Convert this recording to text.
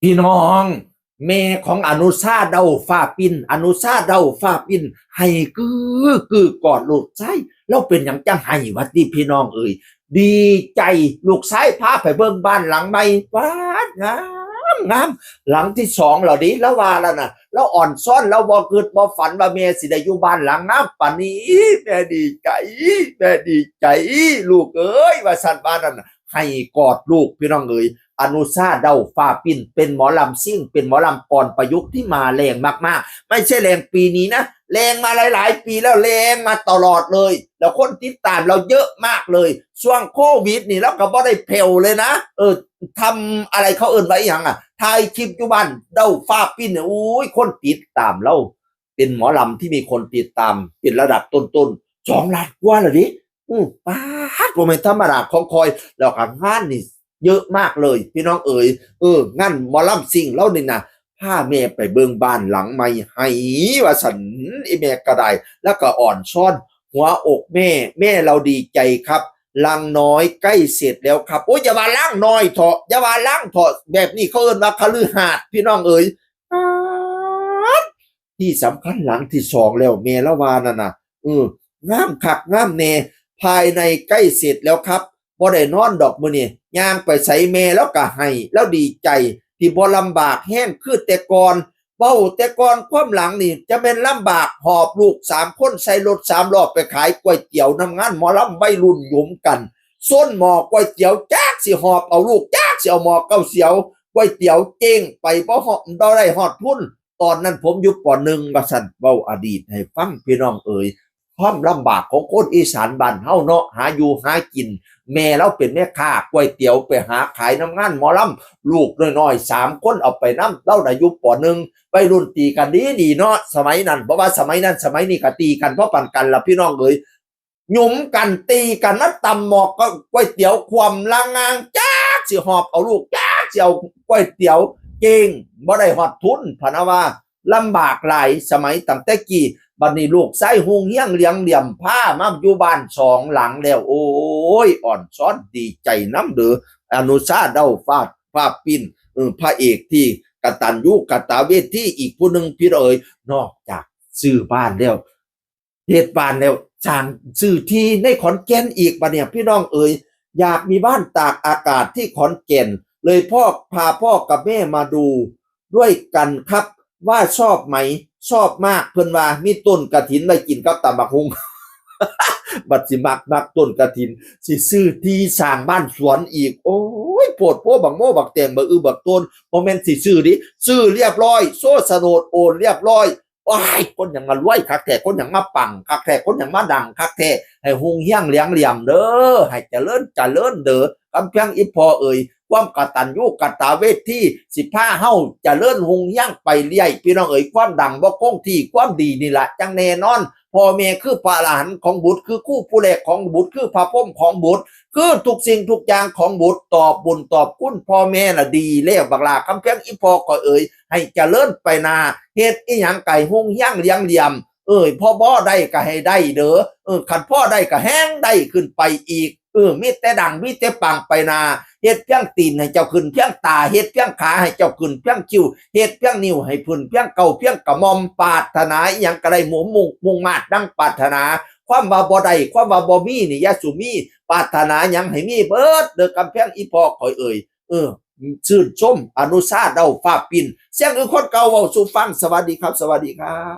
พี่น้องแม่ของอนุชาเดาฟ้าปินอนุชาเดาฟ้าปินให้กอดลูกชายแล้วเป็นอย่างจังให้วัดดีพี่น้องเอ่ยดีใจลูกชายพาไปเบิ่งบ้านหลังใหม่ว้างามหลังที่สองเหล่านี้แล้วว่าแล้วนะแล้วอ่อนซ่อนแล้วบ่เกิดบ่ฝันว่าแม่สิได้อยู่บ้านหลังงามปานนี้แม่ดีใจแม่ดีใจลูกเอ้ยว่าสั่นบ้านนั้นให้กอดลูกพี่น้องเอ๋ยอนุชาเดาฟ้าปิ่นเป็นหมอลำซิ่งเป็นหมอลำก่อนประยุกต์ที่มาแรงมากๆไม่ใช่แรงปีนี้นะแรงมาหลายๆปีแล้วแรงมาตลอดเลยแล้วคนติดตามเราเยอะมากเลยช่วงโควิดนี่แล้วก็บ่ได้เพลเลยนะทำอะไรเขาเอิ้นไว้อย่างถ่ายคลิปอยู่บ้านเดาฟ้าปิ่นเนี่ยอุ้ยคนติดตามเราเป็นหมอลำที่มีคนติดตามเป็นระดับต้นๆ2 ล้านกว่าเลยดิป้าดโมเมนต์ธรรมดาของคอยแล้วก็งานนี่เยอะมากเลยพี่น้องเอ๋ยงั้นหมอลำซิ่งเล่านี่นะพาแม่ไปเบิ่งบ้านหลังใหม่ให้ว่าสันอีแม่ก็ได้แล้วก็อ่อนช้อนหัวอกแม่เราดีใจครับลังน้อยใกล้เสร็จแล้วครับโอ้ยอย่าว่าล่างน้อยเถอะอย่าว่าล่างเถอะแบบนี้เขาเอิ้นว่าคฤหาสน์พี่น้องเอ๋ยที่สำคัญหลังที่สองแล้วแม่ละวานั่นน่ะงามคักงามแน่ภายในใกล้เสร็จแล้วครับบ่ได้นอนดอกมื้อนี้ย่างไปใส่แม่แล้วก็ให้แล้วดีใจที่บ่ลำบากแห้งคือแต่ก่อนเว้าแต่ก่อนความหลังนี่จะเป็นลำบากหอบลูก3 คนใส่รถ3 ล้อไปขายก๋วยเตี๋ยวนำงานหมอลำวัยรุ่นหยุมกันส้นหมอก๋วยเตี๋ยวจักสิหอบเอาลูกจักสิเอาหมอเก้าเสียวก๋วยเตี๋ยวเจ๊งไปบ่ฮอดบ่ได้ฮอดทุนตอนนั้นผมอยู่ป .1 ว่าซั่นเว้าอดีตให้ฟังพี่น้องเอ๋ยความลำบากของคนอีสานบ้านเฮาเนาะหาอยู่หากินแม่เราเป็นแม่ค้าก๋วยเตี๋ยวไปหาขายน้ำงานหมอลำลูกน้อยๆ3 คนเอาไปน้ำเล่าได้อยู่ป .1 ไปรุ่นตีกันดีเนาะสมัยนั้นเพราะว่าสมัยนั้นสมัยนี้ก็ตีกันเพราะปันกันล่ะพี่น้องเอ๋ยหยุมกันตีกันนัดตำหมอกก็ก๋วยเตี๋ยวความลางางจ้าสิหอบเอาลูกจ้าสิเอาก๋วยเตี๋ยวเก่งบ่ได้ฮอดทุนพะนะว่าลำบากหลายสมัยตั้งแต่กี้บัดนี้ลูกไส้หุงเฮี้ยงเลี้ยงเหลี่ยมผ้ามาอยู่บ้าน2 หลังแล้วโอ้ยอ่อนซ้อนดีใจน้ำเด้ออนุชาเดาฟ้าปิ่นพระเอกที่กตัญญูกตเวทีอีกผู้หนึ่งพี่เอ๋ยนอกจากซื้อบ้านแล้วเฮ็ดบ้านแล้วสร้างซื้อที่ในขอนแก่นอีกบัดเนี่ยพี่น้องเอ๋ยอยากมีบ้านตากอากาศที่ขอนแก่นเลยพาพ่อกับแม่มาดูด้วยกันครับว่าชอบไหมชอบมากเพิ่นว่ามีต้นกฐินไว้กินกับตำบักหุ่งบัดสิมักต้นกฐินสิซื้อที่สร้างบ้านสวนอีกโอ้ยโพดโพบักโมบักแตงบักบักต้นบ่แม่นสิซื้อดิซื้อเรียบร้อยโซโฉนดโอนเรียบร้อยว้ายคนหยังมารวยคักแท้คนหยังมาปังคักแท้คนหยังมาดังคักแท้ให้หุงเฮี้ยงเลี้ยงเหลี่ยมเด้อให้เจริญเด้อกำแพงอีพอเอ่ยความกตัญญูกตเวทีสิพาเฮาเจริญหุงเฮี้ยงไปเรื่อยพี่น้องเอ๋ยความดังบ่คงที่ความดีนี่ล่ะจังแน่นอนพ่อแม่คือพระอรหันต์ของบุตรคือคู่ผู้แลกของบุตรคือพระพรหมของบุตรคือทุกสิ่งทุกอย่างของบุตรตอบบุญตอบคุณพ่อแม่น่ะดีแล้วบักลาคำแพงอีพอก็เอ่ยให้เจริญไปนาเฮ็ดอีหยังไก่หุงเฮี้ยงเลี้ยงเหลี่ยมพ่อบ่ได้ก็ให้ได้เด้อคันพ่อได้ก็แห้งได้ขึ้นไปอีกมีแต่ดังมีแต่ปังไปนาเฮ็ดเพียงตีนให้เจ้าขึ้นเพียงตาเฮ็ดเพียงขาให้เจ้าขึ้นเพียงคิ้วเฮ็ดเพียงนิ้วให้พุ่นเพียงเก่าเพียงกระหม่อมปรารถนาอีหยังก็ได้มุ่งมาดดังปรารถนาความว่าบ่ได้ความว่าบ่มีนี่อย่าสุมีปรารถนาหยังให้มีเบิดเด้อกำแพงอีพ่อข่อยเอ่ยชื่นชมอนุชาเดาฟ้าปิ่นเสียงคนเก่าเว้าสู่ฟังสวัสดีครับสวัสดีครับ